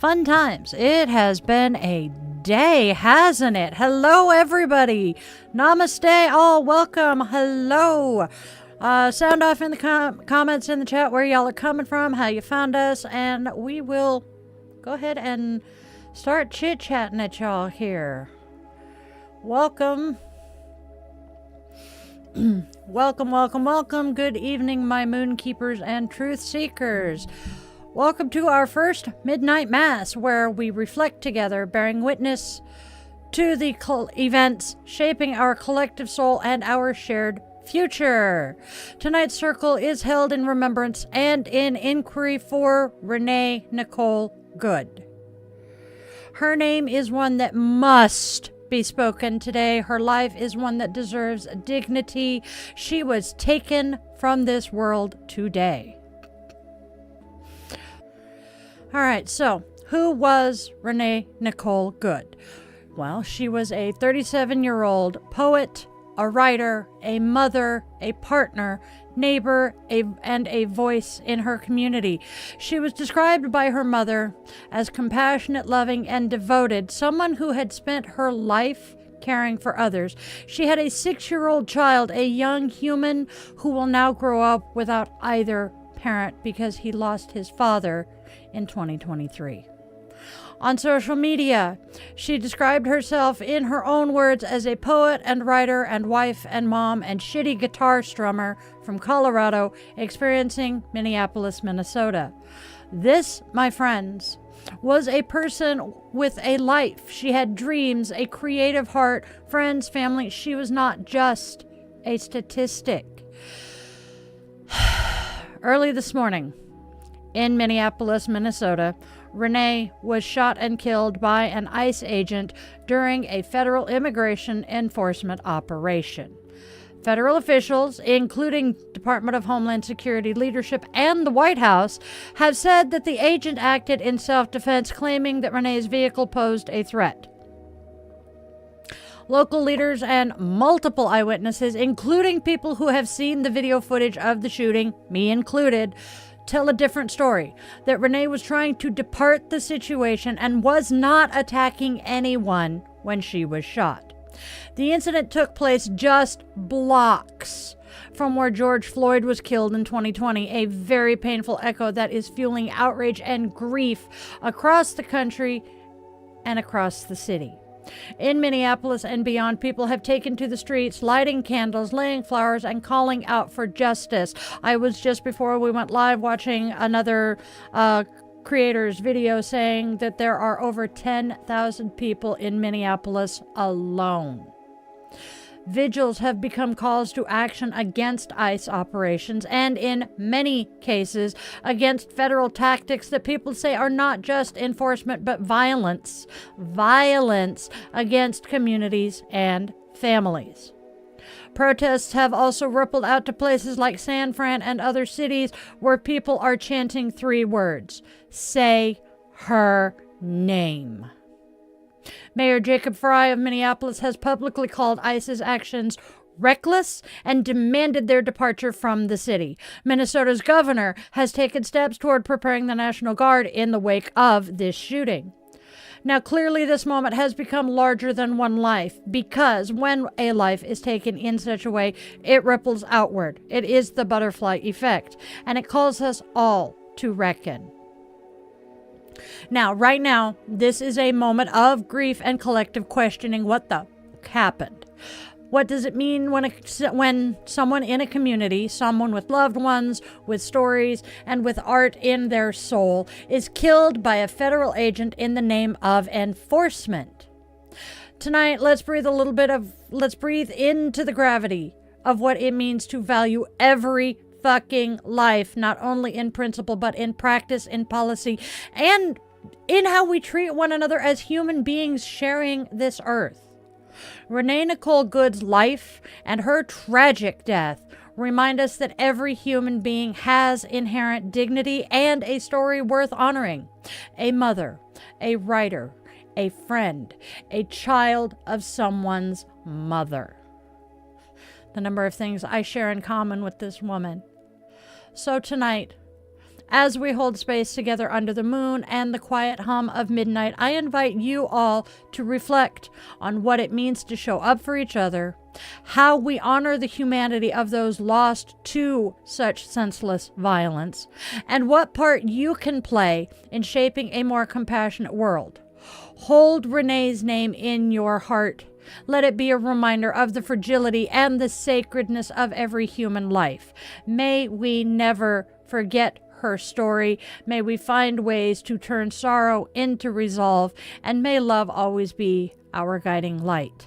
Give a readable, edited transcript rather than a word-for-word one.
Fun times. It has been a day, hasn't it? Hello, everybody. Namaste, all. Welcome. Hello. Sound off in the comments in the chat where y'all are coming from, how you found us, and we will go ahead and start chit-chatting at y'all here. Welcome. welcome. Good evening, my moon keepers and truth seekers. Welcome to our first Midnight Mass, where we reflect together, bearing witness to the events shaping our collective soul and our shared future. Tonight's circle is held in remembrance and in inquiry for Renee Nicole Good. Her name is one that must be spoken today. Her life is one that deserves dignity. She was taken from this world today. All right, so who was Renee Nicole Good? Well, she was a 37-year-old poet, a writer, a mother, a partner, neighbor, and a voice in her community. She was described by her mother as compassionate, loving, and devoted, someone who had spent her life caring for others. She had a 6-year-old child, a young human who will now grow up without either parent because he lost his father in 2023. On social media, she described herself in her own words as a poet and writer and wife and mom and shitty guitar strummer from Colorado, experiencing Minneapolis, Minnesota. This, my friends, was a person with a life. She had dreams, a creative heart, friends, family. She was not just a statistic. Early this morning, in Minneapolis, Minnesota, Renee was shot and killed by an ICE agent during a federal immigration enforcement operation. Federal officials, including Department of Homeland Security leadership and the White House, have said that the agent acted in self-defense, claiming that Renee's vehicle posed a threat. Local leaders and multiple eyewitnesses, including people who have seen the video footage of the shooting, me included, tell a different story, that Renee was trying to depart the situation and was not attacking anyone when she was shot. The incident took place just blocks from where George Floyd was killed in 2020, a very painful echo that is fueling outrage and grief across the country and across the city. In Minneapolis and beyond, people have taken to the streets, lighting candles, laying flowers, and calling out for justice. I was just before we went live watching another creator's video saying that there are over 10,000 people in Minneapolis alone. Vigils have become calls to action against ICE operations and, in many cases, against federal tactics that people say are not just enforcement but violence against communities and families. Protests have also rippled out to places like San Fran and other cities where people are chanting 3 words: say her name. Mayor Jacob Fry of Minneapolis has publicly called ICE's actions reckless and demanded their departure from the city. Minnesota's governor has taken steps toward preparing the National Guard in the wake of this shooting. Now, clearly this moment has become larger than one life, because when a life is taken in such a way, it ripples outward. It is the butterfly effect, and it calls us all to reckon. Now, right now, this is a moment of grief and collective questioning. What the happened? What does it mean when someone in a community, someone with loved ones, with stories, and with art in their soul, is killed by a federal agent in the name of enforcement? Tonight, let's breathe into the gravity of what it means to value every fucking life, not only in principle, but in practice, in policy, and in how we treat one another as human beings sharing this earth. Renee Nicole Good's life and her tragic death remind us that every human being has inherent dignity and a story worth honoring. A mother, a writer, a friend, a child of someone's mother. The number of things I share in common with this woman. So tonight, As we hold space together under the moon and the quiet hum of midnight, I invite you all to reflect on what it means to show up for each other, how we honor the humanity of those lost to such senseless violence, and what part you can play in shaping a more compassionate world. Hold Renee's name in your heart. Let it be a reminder of the fragility and the sacredness of every human life. May we never forget her story. May we find ways to turn sorrow into resolve, and may love always be our guiding light.